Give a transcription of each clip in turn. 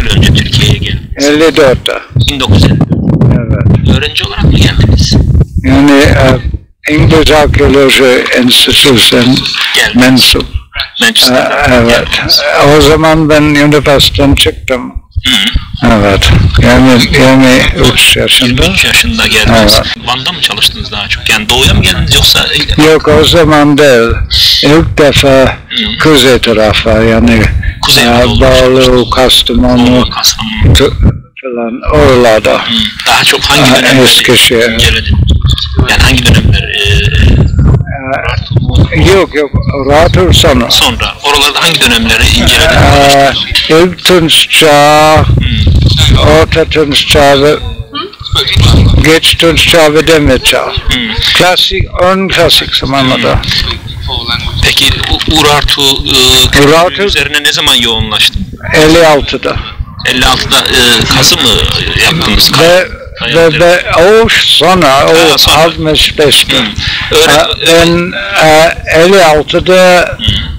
yıl önce Türkiye'ye geldiniz? 54'te. 1954. Evet. Öğrenci olarak mı geldiniz? Yani İngiliz Arkeoloji Enstitüsü'nden mensup. Manchester'dan Evet. geldiniz. O zaman ben üniversiteden çıktım. Evet. Yani 23 yaşında. 23 yaşında geldiniz. Evet. Van'da mı çalıştınız daha çok? Yani doğuya mı geldiniz yoksa? Yok, o zaman değil. İlk defa kuzey tarafa, yani Kuzey Anadolu'da Bolu, çalıştınız. Kastamonu Kastamonu. falan oralarda. Daha çok hangi dönemleri Eskişehir. inceledin? Yani hangi dönemler? Yok, Ratur sonra. Sonra. Oralarda hangi dönemleri inceledin? İlk Tunç Çağı, Orta Tunç Çağı ve geç Tunç Çağı ve Demir Çağı. Klasik, ön klasik zamanlarda. Peki Urartu üzerine ne zaman yoğunlaştın? 56'da. 56'da kazı mı yaptınız? Ve o sonra, o 65'te. Ben 56'da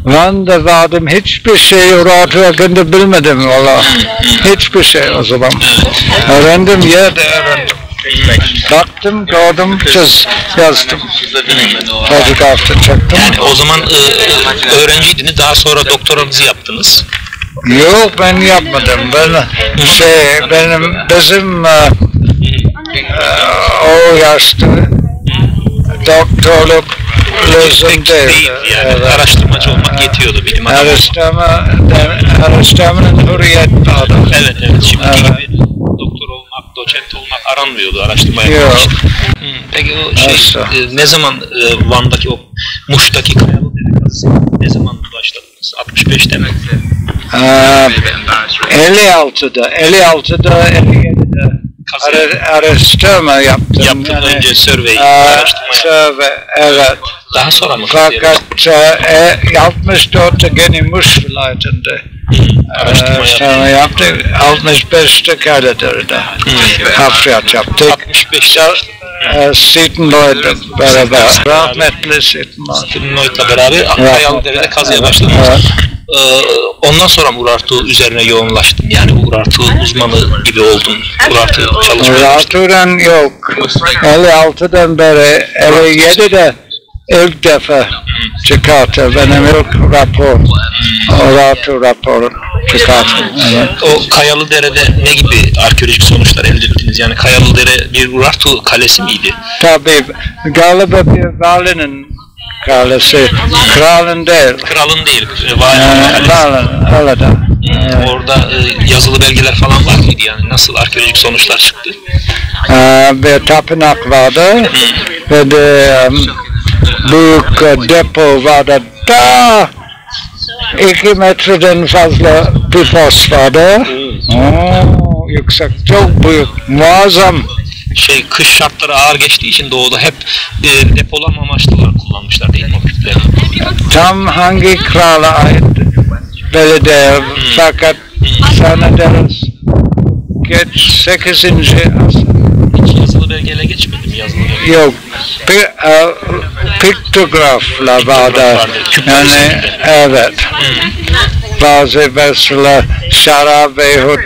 Van'da vardım, hiçbir şey Urartu hakkında bilmedim valla. Hiçbir şey o zaman. Öğrendim, yerde öğrendim. Baktım, gördüm, yazdım. Fotoğrafta çektim. Yani o zaman öğrenciydiniz, daha sonra doktoranızı yaptınız. Yok, ben yapmadım. Bizim o yaşta doktorluk lazım değil. Yani araştırmacı olmak yetiyordu bilim adamı. Araştırmanın hürriyet vardı. Evet, şimdiki gibi doktor olmak, doçent olmak aranmıyordu araştırma yapmak için. Peki o ne zaman Van'daki o Muş'taki Kayalı Dere kazısı ne zaman başladınız? 65'te mi? 56'da 57'de araştırma yaptım. Yaptım yani, önce survey araştırma evet. Daha sonra mı? Fakat 64'te gene Muş vilayetinde araştırma yaptık. 65'te Kaylıdere'de hafriyat yaptık. 65'te Stephen Lloyd'la beraber. Rahmetli Stephen Lloyd'la beraber Kayalıdere'de kazıya başladınız. Ondan sonra Urartu üzerine yoğunlaştın. Yani Urartu uzmanı gibi oldun. Urartu çalışmaya Urartu'dan yok. 56'dan beri 57'de ilk defa çıkarttı. Benim ilk rapor. Urartu raporu çıkarttı. Evet. O Kayalıdere'de ne gibi arkeolojik sonuçlar elde ettiniz? Yani Kayalıdere bir Urartu kalesi miydi? Tabii. Galiba bir valinin kalesi. Kralın değil. Kralın değil. Valinin öyle de. Orada yazılı belgeler falan var mıydı? Yani nasıl arkeolojik sonuçlar çıktı? Bir tapınak vardı. Ve de büyük depo vardı. Daha 2 metreden fazla bir pos vardı. Yüksek, çok büyük, muazzam. Kış şartları ağır geçtiği için doğuda hep depolama amaçlı kullanmışlar değil mi o küpleri? Tam hangi krala ait belediye, fakat zannederiz geç 8. asır. Hiç yazılı belgeyle geçmedi mi yazılı belge? Yok, piktografla vardı. Yani evet. Bazı mesela şarap veyahut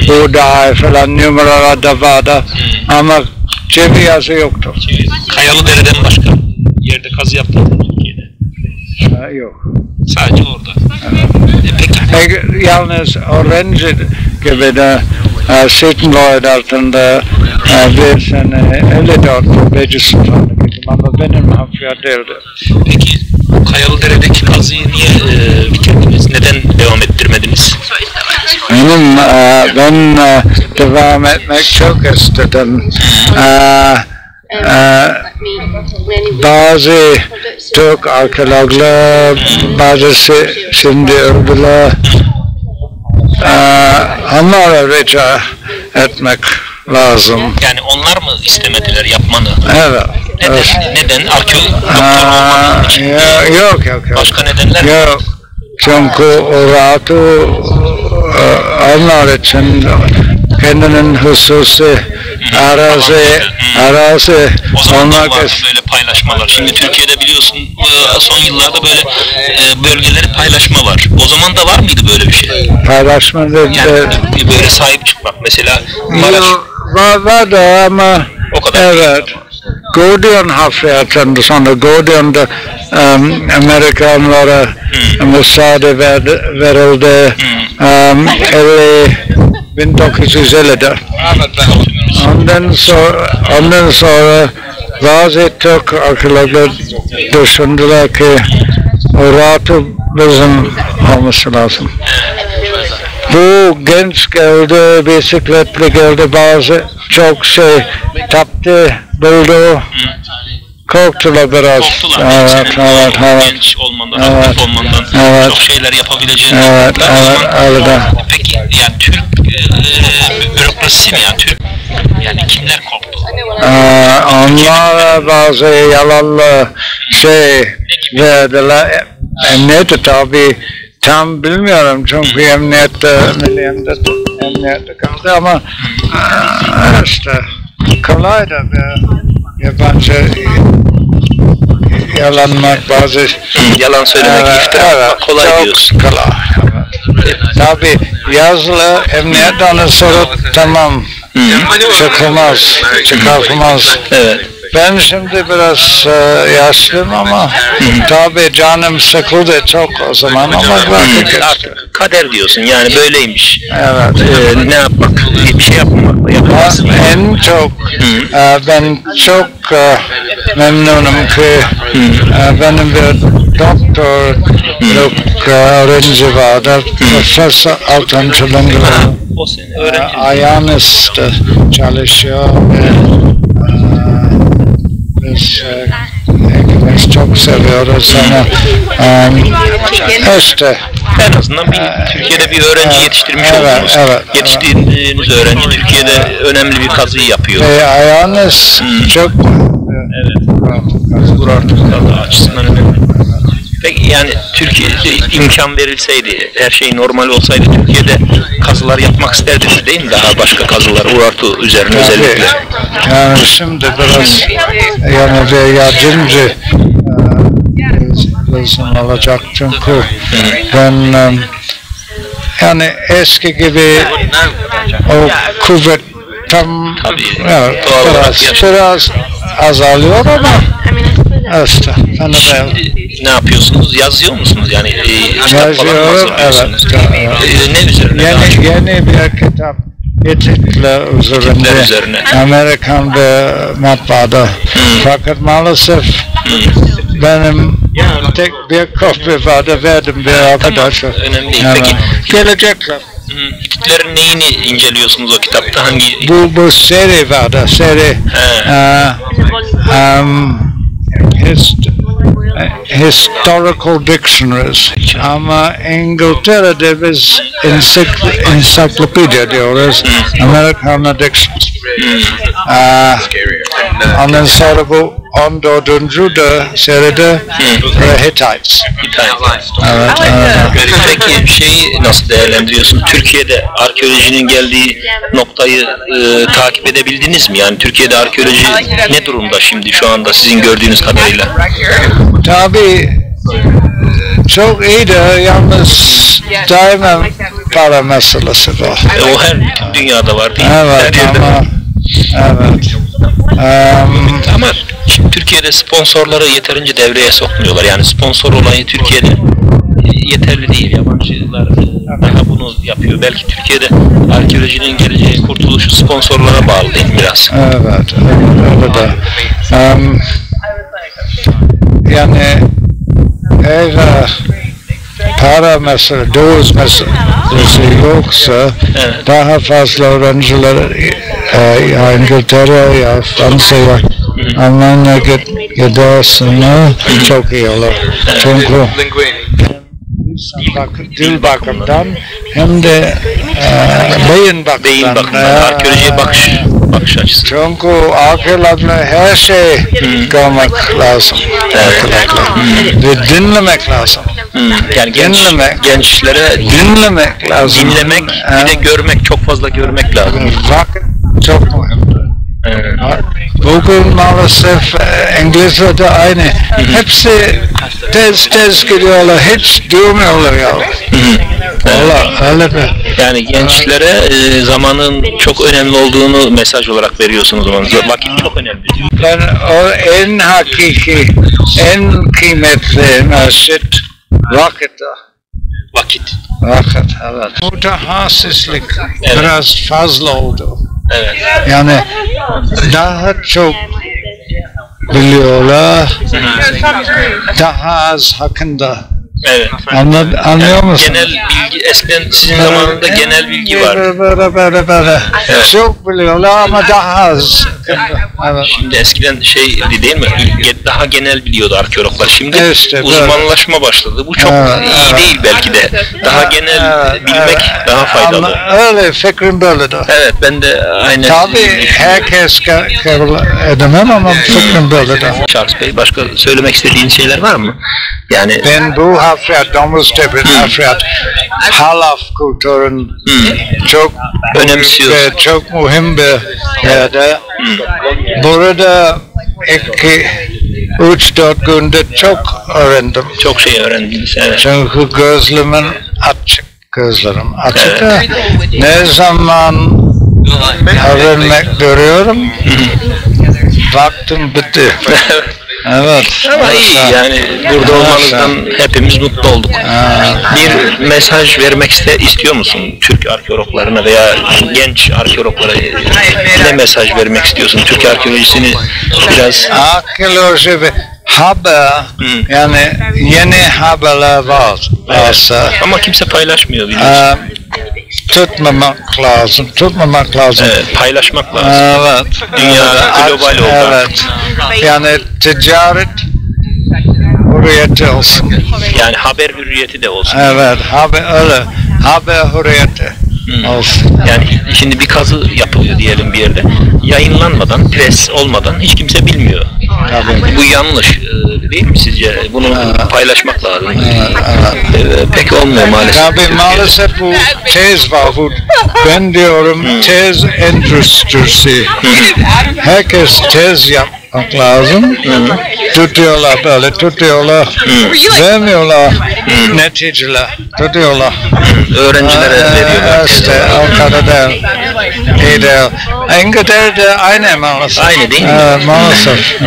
buğday falan numaralar da vardı. Ama cebi yazı yoktu. Kayalıdere'den başka yerde kazı yaptınız mı Türkiye'de? Yok. Sadece orada. Peki. Yalnız öğrenci gibi de Stephen Lloyd altında bir sene 54 Beycistan'a gittim ama benim hafriyat değildi. Peki Kayalıdere'deki kazıyı niye bitirdiniz? Neden devam ettirmediniz? Ben devam etmek çok istedim. Bazı Türk arkeologlar, bazısı şimdi öldüler. Onlara rica etmek lazım. Yani onlar mı istemediler yapmanı? Evet. Neden? Arkeolog doktor olmanın için. Yok. Başka nedenler mi? Yok. Çünkü Urartu onlar için kendinin hususi arazi arazi O zaman da olmak vardı böyle paylaşmalar. Şimdi Türkiye'de biliyorsun son yıllarda böyle bölgeleri paylaşma var. O zaman da var mıydı böyle bir şey? paylaşma dedi. Yani böyle sahip çıkmak mesela. Maraş, Vardı ama o kadar. evet. Gordion hafriyatında sonra Gordion'da Amerikanlara müsaade verildi 1950'de. Ondan sonra bazı Türk arkeologlar düşündüler ki Urartu bizim olması lazım. Bu genç geldi, bisikletle geldi, bazı çok şey taptı, buldu. Korktular biraz. Korktular. Evet. Genç olmandan, aktif olmandan çok şeyler yapabileceğini. Öyle. Peki yani Türk bürokrasisi mi yani Türk? Yani kimler korktu? Onlar bazı yalanlı şey verdiler. Emniyete tabi tam bilmiyorum çünkü emniyette kaldı ama işte kolay da yabancı yalanmak bazı yalan söylemek iftira kolay çok diyorsun. Kolay. Tabi yazılı emniyet onu sorup tamam çıkartmaz. Evet. Ben şimdi biraz yaşlıyım ama tabi canım sıkıldı çok o zaman ama Artık kader diyorsun yani böyleymiş. Evet. Ne yapmak? Bir şey yapmamakla yapamazsın. En çok ben çok memnunum ki benim bir doktorluk öğrenci vardı. Profesör Altan Çılıngur. O senin öğrencin. Ayanist çalışıyor ve biz ikimiz çok seviyoruz ama işte En azından Türkiye'de bir öğrenci yetiştirmiş oldunuz. Evet. Yetiştirdiğiniz öğrenci Türkiye'de önemli bir kazıyı yapıyor. Ayanist çok Urartu kazı açısından önemli. Peki yani Türkiye'de imkan verilseydi, her şey normal olsaydı Türkiye'de kazılar yapmak isterdiniz değil mi? Daha başka kazılar, Urartu üzerine özellikle. Yani şimdi biraz yani bir yardımcı lazım olacak çünkü ben yani eski gibi o kuvvet tam biraz azalıyor ama işte ne yapıyorsunuz? Yazıyor musunuz? Yani yazıyorum, evet. Ne üzerine? Yeni bir kitap etikler üzerine Amerikan bir matbaada. Fakat maalesef benim tek bir kopya vardı verdim bir arkadaşa. Önemli değil. Evet. Peki Gelecekler. Hitler'in neyini inceliyorsunuz o kitapta? Hangi? Bu seri vardı. Seri. Historical dictionaries. Ama İngiltere'de biz encyclopedia diyoruz. Amerikan dictionaries. Ondan sonra bu 14. de seride Hittites. Evet. Peki şeyi nasıl değerlendiriyorsun? Türkiye'de arkeolojinin geldiği noktayı takip edebildiniz mi? Yani Türkiye'de arkeoloji ne durumda şimdi şu anda sizin gördüğünüz kadarıyla? Tabii çok iyi de yalnız daima para meselesi var. O her bütün dünyada var değil mi? Evet ama ama şimdi Türkiye'de sponsorları yeterince devreye sokmuyorlar. Yani sponsor olayı Türkiye'de yeterli değil. Yabancılar daha bunu yapıyor. Belki Türkiye'de arkeolojinin geleceği kurtuluşu sponsorlara bağlı değil mi biraz? Evet, öyle de. Yani eğer para mesela, döviz meselesi yoksa daha fazla öğrenciler ya İngiltere ya Fransa'ya Almanya gidersin çok iyi olur. Çünkü dil bakımdan hem de beyin bakımdan arkeolojiye bakış açısı. Çünkü arkeologlar her şey görmek lazım. Ve dinlemek lazım. Yani gençlere dinlemek lazım. Dinlemek bir de görmek, çok fazla görmek lazım. Vakit çok mühim. bugün maalesef İngilizce'de aynı. Hepsi tez gidiyorlar, hiç durmuyorlar ya. Valla öyle mi? Yani gençlere zamanın çok önemli olduğunu mesaj olarak veriyorsunuz o zaman. Vakit çok önemli diyor. Ben o en hakiki, en kıymetli naşit vakit. Vakit. Vakit, evet. Mütehassislik biraz fazla oldu. Evet. Yani daha çok biliyorlar, daha az hakkında. Evet. Anlıyor musun? Genel bilgi, eskiden sizin zamanında genel bilgi vardı. Böyle. Evet. Çok biliyorlar ama daha az. Evet. Şimdi eskiden değil mi? Daha genel biliyordu arkeologlar. Şimdi İşte, uzmanlaşma başladı. Bu çok iyi değil belki de. Daha genel bilmek daha faydalı. Öyle fikrim böyledir. Evet, ben de aynı. Tabii herkes kabul edemem ama fikrim böyledir. Charles Bey, başka söylemek istediğiniz şeyler var mı? Yani ben bu hafriyat, Domuztepe hafriyat, halaf kültürün çok önemsiyoruz. Çok mühim bir yerde. Burada 3-4 günde çok öğrendim. Çok şey öğrendiniz, evet. Çünkü gözlerim açık. Evet. Ne zaman öğrenmek görüyorum, vaktim bitti. Evet. Ama iyi yani burada olmanızdan hepimiz mutlu olduk. Bir mesaj vermek istiyor musun Türk arkeologlarına veya genç arkeologlara? Ne mesaj vermek istiyorsun? Türk arkeolojisini biraz... Arkeoloji ve haber, yani yeni haberler varsa. Ama kimse paylaşmıyor biliyorsun. Tutmamak lazım. Evet, paylaşmak lazım. Evet. Dünya global oldu. Evet. Yani ticaret hürriyeti olsun. Yani haber hürriyeti de olsun. Evet, haber hürriyeti olsun. Yani şimdi bir kazı yapılıyor diyelim bir yerde. Yayınlanmadan, pres olmadan hiç kimse bilmiyor. Tabii. Bu yanlış değil mi sizce? Bunu paylaşmak lazım. Pek olmuyor maalesef. Tabii maalesef bu tez var. Ben diyorum tez endüstrisi. Herkes tez yapmak lazım. Tutuyorlar böyle, vermiyorlar neticeler, tutuyorlar. Öğrencilere veriyorlar. İşte o kadar da iyi değil. İngiltere'de aynı maalesef. Aynı değil mi? Maalesef.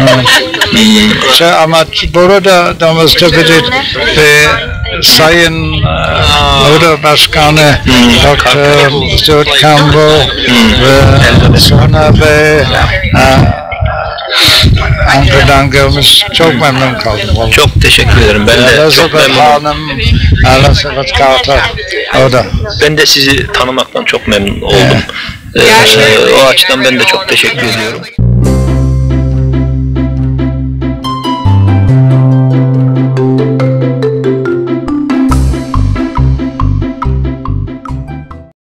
Ama burada Domuztepe'de Sayın Oda Başkanı Dr. Stuart Campbell ve sonra ve Ankara'dan gelmiş, çok memnun kaldım. Çok teşekkür ederim. Ben de çok memnunum. Elizabeth Carter, o da. Ben de sizi tanımaktan çok memnun oldum. O açıdan ben de çok teşekkür ediyorum.